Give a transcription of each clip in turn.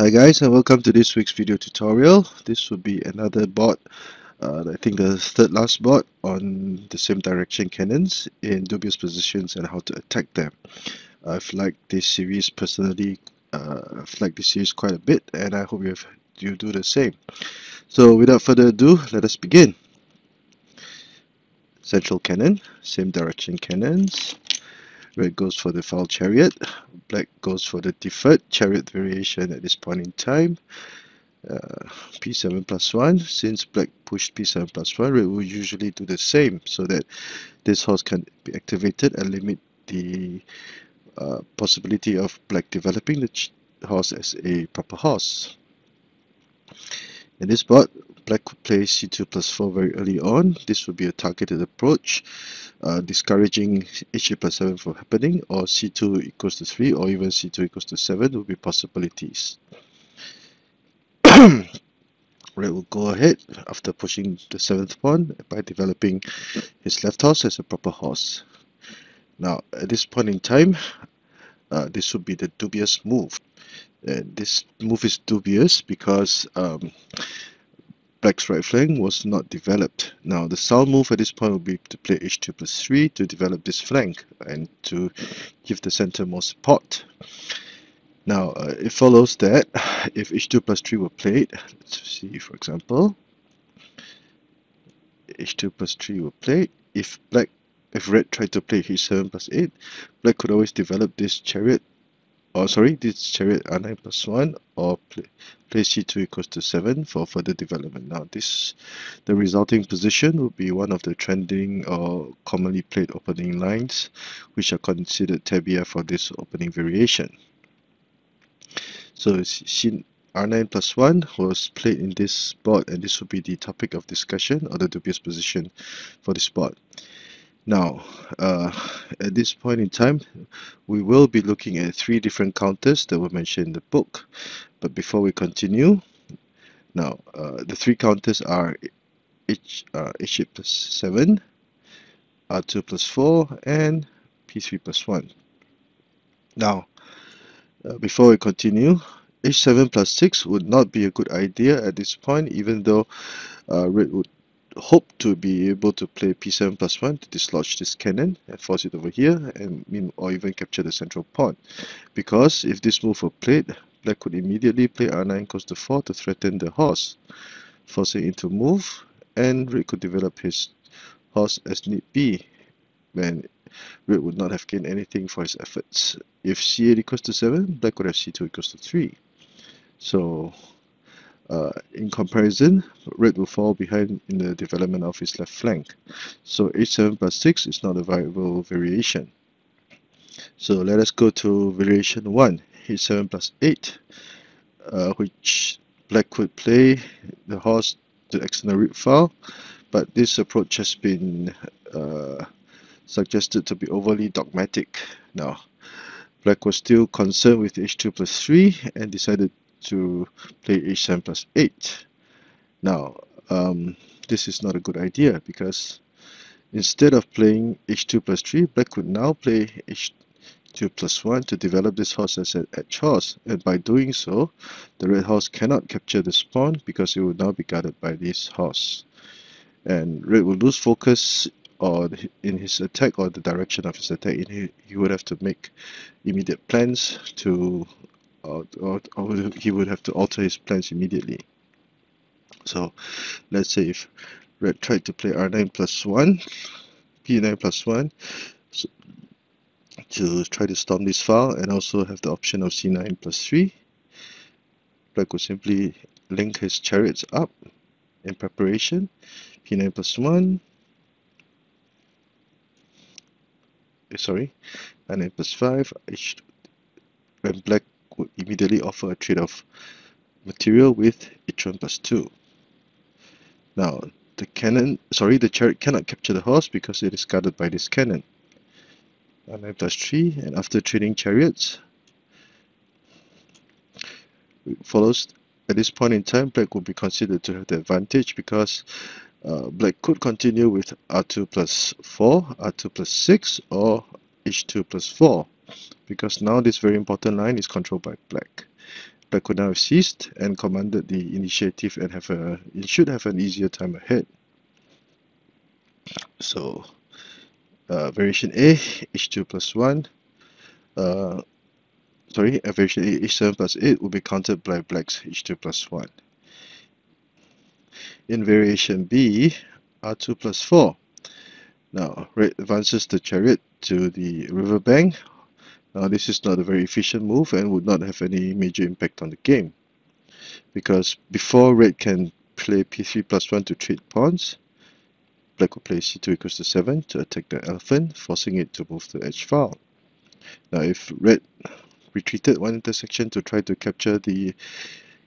Hi guys, and welcome to this week's video tutorial. This will be another board, I think the third last board on the same direction cannons in dubious positions and how to attack them. I've liked this series personally. I've liked this series quite a bit, and I hope you do the same. So without further ado, let us begin. Central cannon, same direction cannons. Red goes for the foul chariot. Black goes for the deferred chariot variation at this point in time. P7 plus 1. Since black pushed P7 plus 1, red will usually do the same so that this horse can be activated and limit the possibility of black developing the horse as a proper horse. In this board, black could play C2 plus 4 very early on. This would be a targeted approach, discouraging H8 plus 7 from happening, or C2 equals to 3, or even C2 equals to 7 would be possibilities. Red will go ahead after pushing the 7th pawn by developing his left horse as a proper horse. Now, at this point in time, this would be the dubious move. This move is dubious because black's right flank was not developed. Now, the sound move at this point would be to play H2 plus 3 to develop this flank and to give the center more support. Now, it follows that if H2 plus 3 were played, let's see, for example, H2 plus 3 were played. If red tried to play H7 plus 8, black could always develop this chariot, this chariot R9 plus 1, or play C2 equals to 7 for further development. Now, the resulting position would be one of the trending or commonly played opening lines, which are considered tabia for this opening variation. So R9 plus 1 was played in this board, and this will be the topic of discussion or the dubious position for this board. Now, at this point in time, we will be looking at 3 different counters that were mentioned in the book. But before we continue, now the 3 counters are H8 plus 7, R2 plus 4, and P3 plus 1. Now, before we continue, H7 plus 6 would not be a good idea at this point, even though red would hope to be able to play P7 plus 1 to dislodge this cannon and force it over here, or even capture the central pawn. Because if this move were played, black could immediately play R9 goes to 4 to threaten the horse, forcing it to move, and red could develop his horse as need be, when red would not have gained anything for his efforts. If C8 equals to 7, black would have C2 equals to 3. So, in comparison, red will fall behind in the development of his left flank. So H7 plus 6 is not a viable variation. So let us go to variation 1, H7 plus 8, which black could play the horse to external root file, but this approach has been suggested to be overly dogmatic. Now, black was still concerned with H2 plus 3 and decided to play H7 plus 8. Now, this is not a good idea because instead of playing H2 plus 3, black could now play H2 plus 1 to develop this horse as an edge horse, and by doing so, the red horse cannot capture this pawn because it will now be guarded by this horse. And red will lose focus in his attack or the direction of his attack. He would have to make immediate plans to or he would have to alter his plans immediately. So let's say if red tried to play R9 plus 1, P9 plus 1 so, to try to storm this file, and also have the option of C9 plus 3, black would simply link his chariots up in preparation. P9 plus 1, R9 plus 5, and black would immediately offer a trade of material with H1 plus 2. Now, the chariot cannot capture the horse because it is guarded by this cannon. R9 plus 3, and after trading chariots, follows at this point in time, black will be considered to have the advantage because black could continue with R2 plus 4, R2 plus 6, or H2 plus 4, because now this very important line is controlled by black. black could now have seized and commanded the initiative and it should have an easier time ahead. So variation A, h2 plus 1, variation A, h7 plus 8 will be countered by black's h2 plus 1. In variation B, r2 plus 4. Now, red advances the chariot to the riverbank. Now, this is not a very efficient move and would not have any major impact on the game, because before red can play p3 plus 1 to trade pawns, black will play c2 equals to 7 to attack the elephant, forcing it to move to edge file. Now, if red retreated one intersection to try to capture the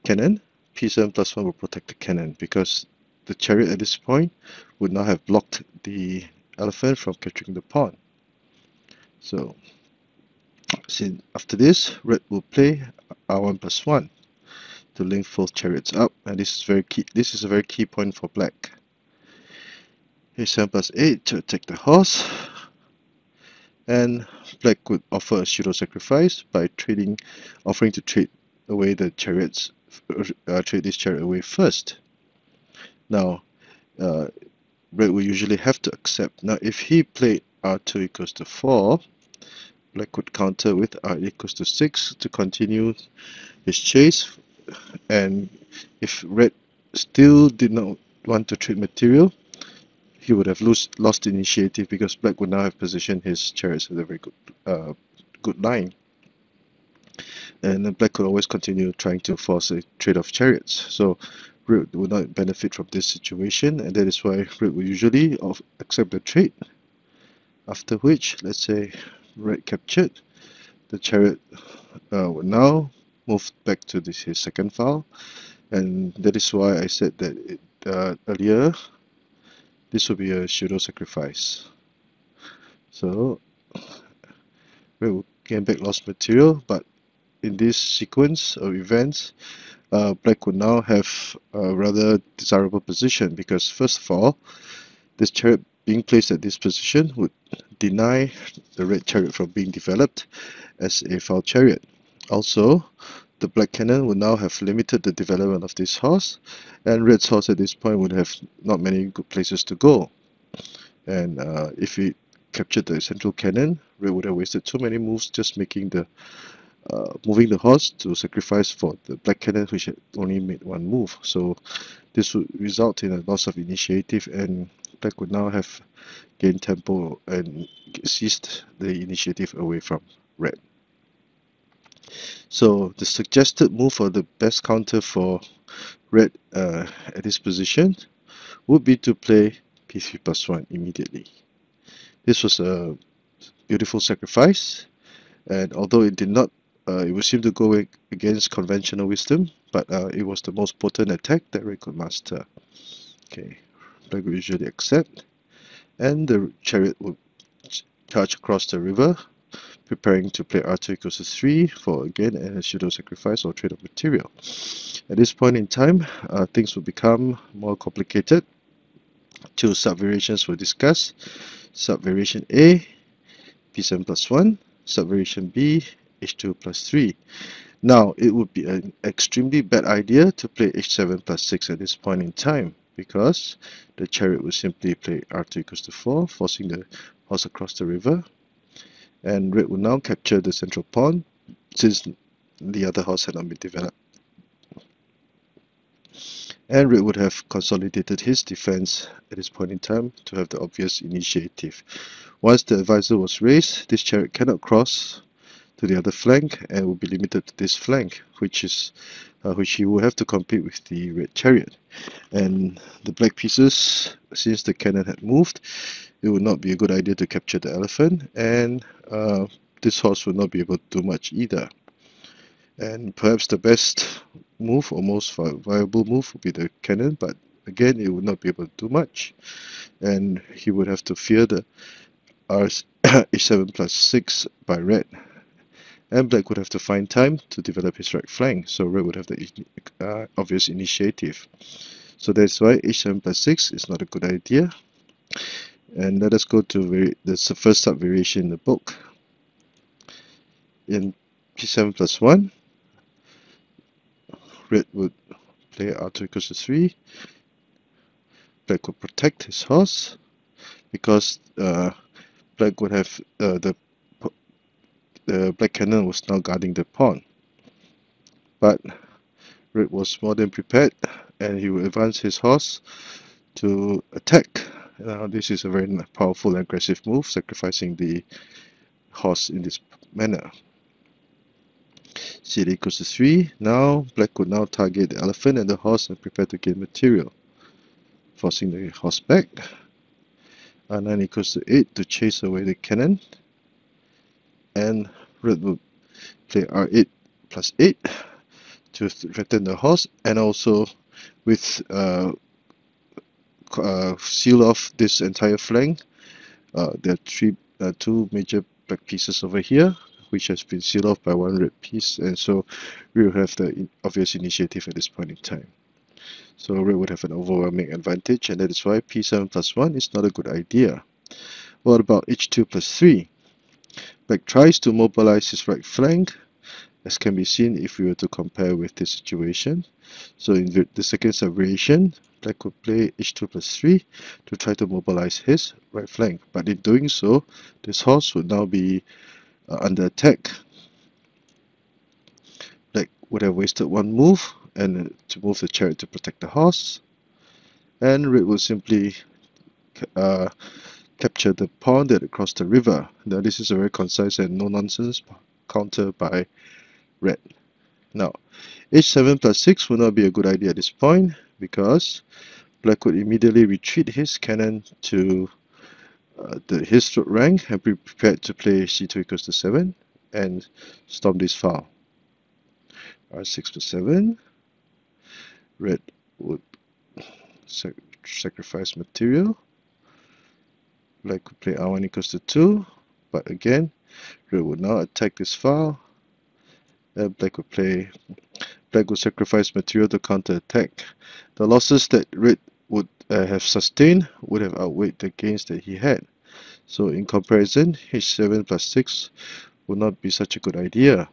cannon, p7 plus 1 will protect the cannon, because the chariot at this point would now have blocked the elephant from capturing the pawn. So after this, red will play r1 plus 1 to link both chariots up, and this is very key. This is a very key point for black. h7 plus 8 to attack the horse, and black could offer a pseudo sacrifice by offering to trade away the chariots, trade this chariot away first. Now, red will usually have to accept. Now, if he played r2 equals to 4, black could counter with r equals to 6 to continue his chase, and if red still did not want to trade material, he would have lost initiative, because black would now have positioned his chariots at a very good line, and then black could always continue trying to force a trade of chariots. So red would not benefit from this situation, and that is why red will usually accept the trade, after which, let's say red captured, the chariot would now move back to his second file, and that is why I said that earlier this will be a pseudo sacrifice. So red will gain back lost material, but in this sequence of events, black would now have a rather desirable position, because first of all, this chariot being placed at this position would deny the red chariot from being developed as a file chariot. Also, the black cannon would now have limited the development of this horse, and red's horse at this point would have not many good places to go. And if he captured the central cannon, red would have wasted too many moves just moving the horse to sacrifice for the black cannon, which had only made one move. So this would result in a loss of initiative, and black would now have gained tempo and seized the initiative away from red. So the suggested move, or the best counter for red at this position, would be to play p3 plus 1 immediately. This was a beautiful sacrifice, and although it did not, it would seem to go against conventional wisdom, but it was the most potent attack that red could master. Okay, black would usually accept, and the chariot would charge across the river, preparing to play r2 equals to 3 for again a pseudo sacrifice or trade of material. At this point in time, things will become more complicated. Two sub-variations were discussed. Sub-variation A, p7 plus 1, sub-variation B, h2 plus 3. Now, it would be an extremely bad idea to play h7 plus 6 at this point in time, because the chariot would simply play r2 equals to 4, forcing the horse across the river, and red would now capture the central pawn, since the other horse had not been developed. And red would have consolidated his defense at this point in time to have the obvious initiative. Once the advisor was raised, this chariot cannot cross to the other flank and will be limited to this flank, which he will have to compete with the red chariot. And the black pieces, since the cannon had moved, it would not be a good idea to capture the elephant, and this horse would not be able to do much either. And perhaps the best move, or most viable move, would be the cannon, but again, it would not be able to do much, and he would have to fear the h7 plus 6 by red, and black would have to find time to develop his right flank, so red would have the obvious initiative. So that's why h7 plus 6 is not a good idea. And let us go to the first sub variation in the book. In p7 plus 1, red would play r2 equals to 3. Black would protect his horse because black would have the black cannon was now guarding the pawn. But red was more than prepared, and he would advance his horse to attack. Now this is a very powerful and aggressive move, sacrificing the horse in this manner. c equals to 3. Now black would now target the elephant and the horse and prepare to gain material, forcing the horse back. r9 equals to 8 to chase away the cannon, and red would play r8 plus 8 to threaten the horse, and also with seal off this entire flank. There are two major black pieces over here, which has been sealed off by one red piece, and so we will have the obvious initiative at this point in time. So red would have an overwhelming advantage, and that is why p7 plus 1 is not a good idea. What about h2 plus 3? Black tries to mobilize his right flank, as can be seen if we were to compare with this situation. So in the second variation, black would play h2 plus 3 to try to mobilize his right flank. But in doing so, this horse would now be under attack. Black would have wasted one move and to move the chariot to protect the horse, and red will simply capture the pawn that had crossed the river. Now this is a very concise and no-nonsense counter by red. Now h7 plus 6 would not be a good idea at this point, because black would immediately retreat his cannon to his rank and be prepared to play c2 equals to 7 and storm this file. r6 plus 7, red would sacrifice material. Black would play r1 equals to 2, but again red would now attack this file, and black would sacrifice material to counter-attack. The losses that red would have sustained would have outweighed the gains that he had. So in comparison, h7 plus 6 would not be such a good idea.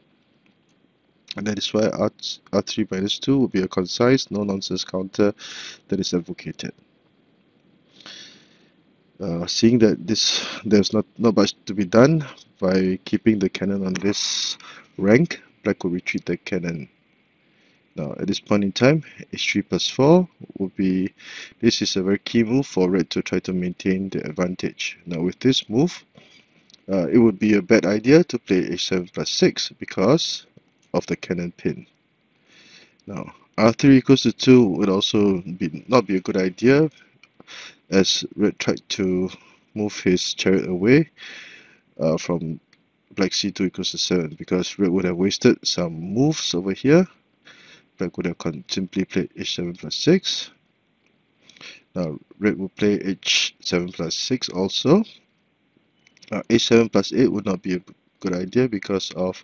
And that is why r3 minus 2 will be a concise, no-nonsense counter that is advocated. Seeing that there's not much to be done by keeping the cannon on this rank, black will retreat the cannon. Now at this point in time, h3 plus 4 will be, this is a very key move for red to try to maintain the advantage. Now with this move, it would be a bad idea to play h7 plus 6 because of the cannon pin. Now r3 equals to 2 would also not be a good idea, as red tried to move his chariot away from black c2 equals to 7, because red would have wasted some moves over here. Black would have simply played h7 plus 6. Now red will play h7 plus 6 also. h7 plus 8 would not be a good idea because of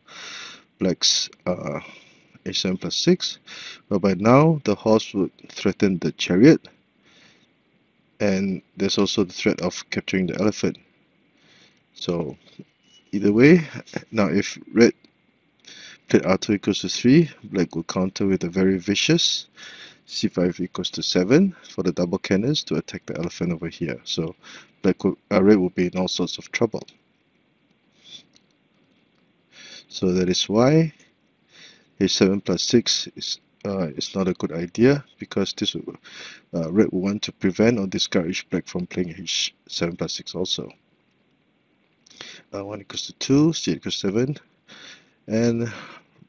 black's h7 plus 6, but by now the horse would threaten the chariot, and there's also the threat of capturing the elephant. So either way, now if red played r2 equals to 3, black will counter with a very vicious c5 equals to 7 for the double cannons to attack the elephant over here. So red will be in all sorts of trouble. So that is why h7 plus 6 is not a good idea, because this red will want to prevent or discourage black from playing h7 plus 6 also. 1 equals to 2, c equals 7, and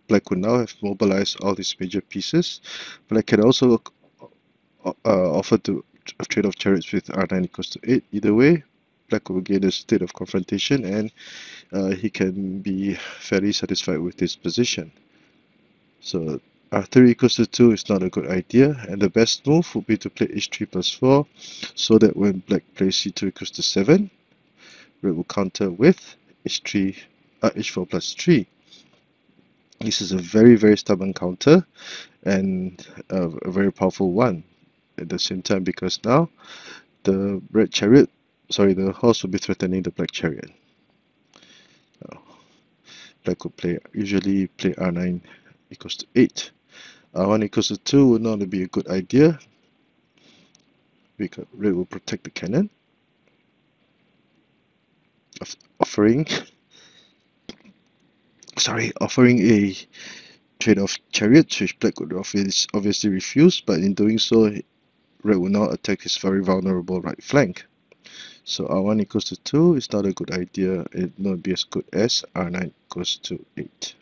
black will now have mobilized all these major pieces. Black can also offer to trade off chariots with r9 equals to 8. Either way, black will gain a state of confrontation, and he can be fairly satisfied with this position. So r3 equals to 2 is not a good idea, and the best move would be to play h3 plus 4, so that when black plays c2 equals to 7, red will counter with h4 plus 3. This is a very, very stubborn counter, and a very powerful one at the same time, because now the the horse will be threatening the black chariot. Black will usually play r9 equals to 8. R1 equals to 2 would not be a good idea because red will protect the cannon, offering a trade of chariots, which black would obviously refuse, but in doing so, red will now attack his very vulnerable right flank. So R1 equals to 2 is not a good idea. It will not be as good as R9 equals to 8.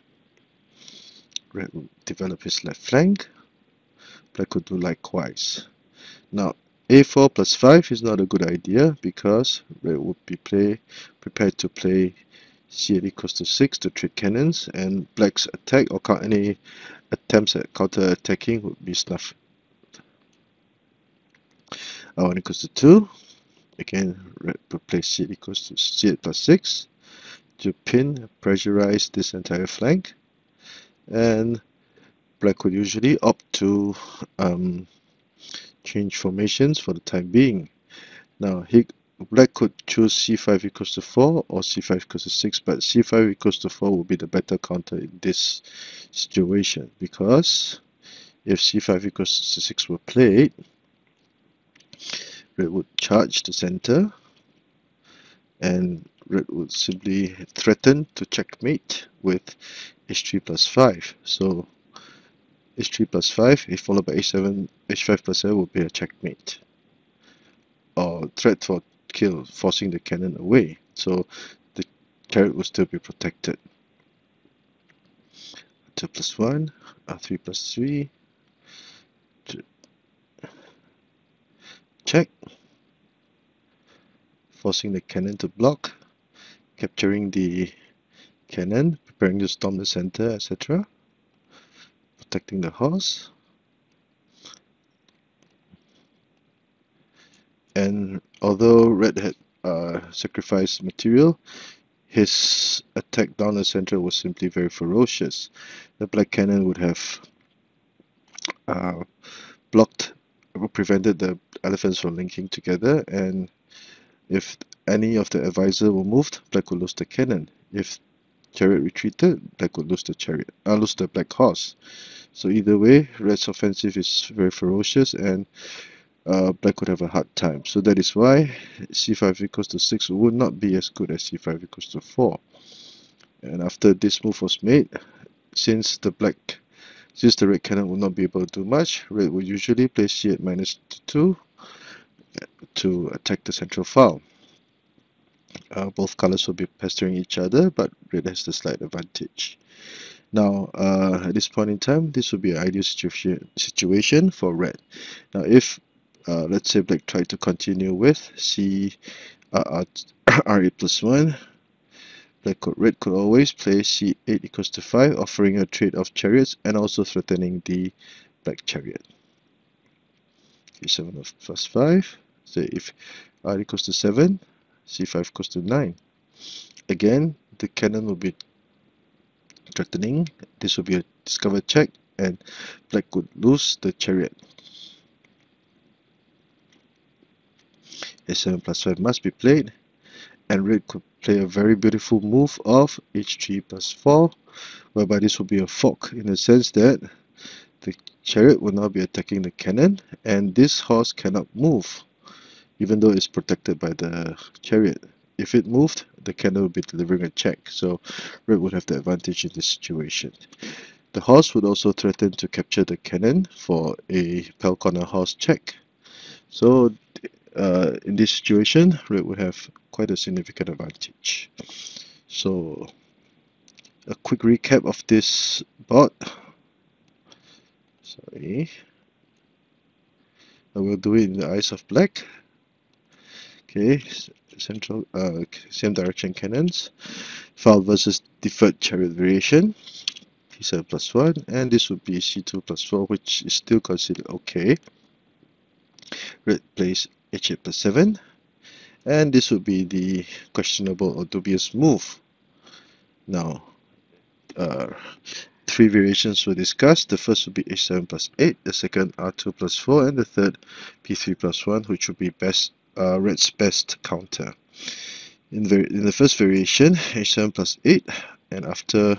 Red will develop his left flank. Black would do likewise. Now, A4 plus 5 is not a good idea because red would be prepared to play C8 equals to 6 to trade cannons, and black's attack or any attempts at counter-attacking would be snuffed. R1 equals to 2. Again, red would play C8 equals to C8 plus 6 to pressurize this entire flank, and black would usually opt to change formations for the time being. Now, black could choose c5 equals to 4 or c5 equals to 6, but c5 equals to 4 will be the better counter in this situation, because if c5 equals to 6 were played, red would charge the center, and red would simply threaten to checkmate with h3 plus 5. So h3 plus 5 if followed by h7, h5 plus 7 would be a checkmate, or threat for kill, forcing the cannon away. So the chariot will still be protected. 2 plus 1, 3 plus 3, check, forcing the cannon to block, capturing the cannon, preparing to storm the center, etc., protecting the horse. And although red had sacrificed material, his attack down the center was simply very ferocious. The black cannon would have blocked or prevented the elephants from linking together, and if any of the advisor were moved, black would lose the cannon. If chariot retreated, black would lose the black horse. So either way, red's offensive is very ferocious, and black would have a hard time. So that is why c5 equals to 6 would not be as good as c5 equals to 4. And after this move was made, since the red cannon would not be able to do much, red would usually play c8 minus 2 to attack the central file. Both colors will be pestering each other, but red has the slight advantage. Now, at this point in time, this would be an ideal situation for red. Now, if let's say black tried to continue with r8 plus 1, red could always play c8 equals to 5, offering a trade of chariots and also threatening the black chariot. Okay, 7 plus 5. So if r equals to 7, c5 equals to 9. Again, the cannon will be threatening. This will be a discovered check, and black would lose the chariot. A7 plus 5 must be played, and red could play a very beautiful move of h3 plus 4, whereby this will be a fork in the sense that the chariot will now be attacking the cannon, and this horse cannot move even though it's protected by the chariot. If it moved, the cannon would be delivering a check, so red would have the advantage in this situation. The horse would also threaten to capture the cannon for a pal corner horse check. So in this situation, red would have quite a significant advantage. So a quick recap of this board. Sorry. I will do it in the eyes of black. Okay, central same direction cannons, file versus deferred chariot variation, p7 plus 1, and this would be c2 plus 4, which is still considered okay. Red plays h8 plus 7, and this would be the questionable or dubious move. Now, 3 variations were discussed. The first would be h7 plus 8, the second r2 plus 4, and the third p3 plus 1, which would be red's best counter. In the first variation, h7 plus 8, and after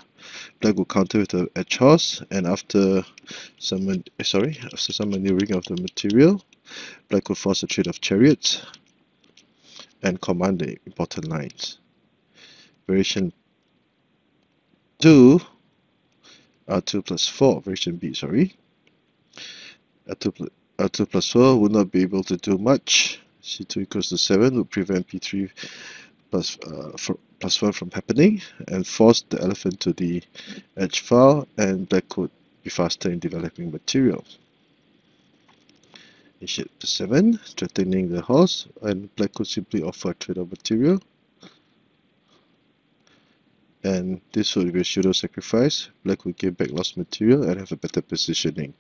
Black will counter with the edge horse, and after some maneuvering of the material, Black will force a trade of chariots and command the important lines. Variation 2, R2 plus 4, variation B, sorry. R2 plus 4 would not be able to do much. C2 equals to 7 would prevent P3 plus 1 from happening and force the elephant to the edge file, and Black could be faster in developing material. Initiate to 7, threatening the horse, and Black could simply offer a trade of material. And this would be a pseudo sacrifice. Black would give back lost material and have a better positioning,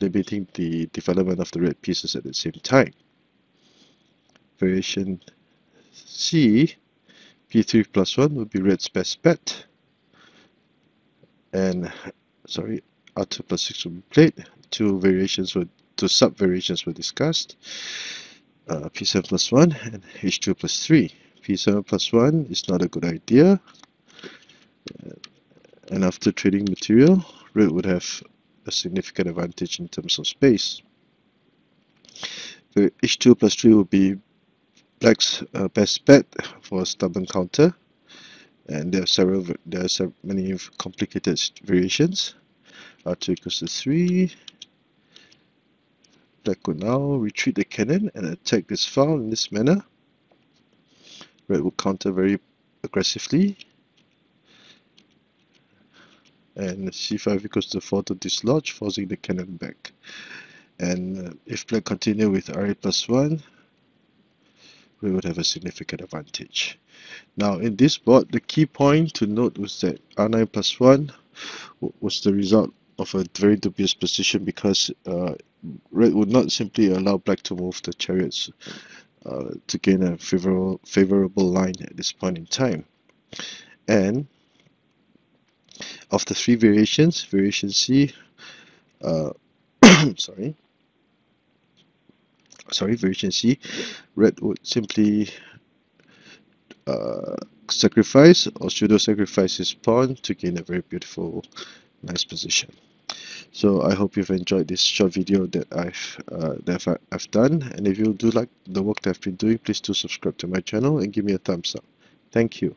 limiting the development of the red pieces at the same time. Variation C, P3 plus 1 would be red's best bet. And R2 plus 6 would be played. Two sub-variations were discussed. P7 plus 1 and H2 plus 3. P7 plus 1 is not a good idea. And after trading material, red would have a significant advantage in terms of space. H2 plus 3 would be Black's best bet for a stubborn counter, and there are many complicated variations. R2 equals to 3. Black will now retreat the cannon and attack this file in this manner. Red will counter very aggressively, and C5 equals to 4 to dislodge, forcing the cannon back. And if Black continue with R8 plus 1, we would have a significant advantage. Now in this board, the key point to note was that R9 plus 1 was the result of a very dubious position, because red would not simply allow Black to move the chariots to gain a favorable line at this point in time. And of the three variations, variation C, variation C, red would simply sacrifice or pseudo sacrifice his pawn to gain a very beautiful, nice position. So I hope you've enjoyed this short video that I've done, and if you do like the work that I've been doing, please do subscribe to my channel and give me a thumbs up. Thank you.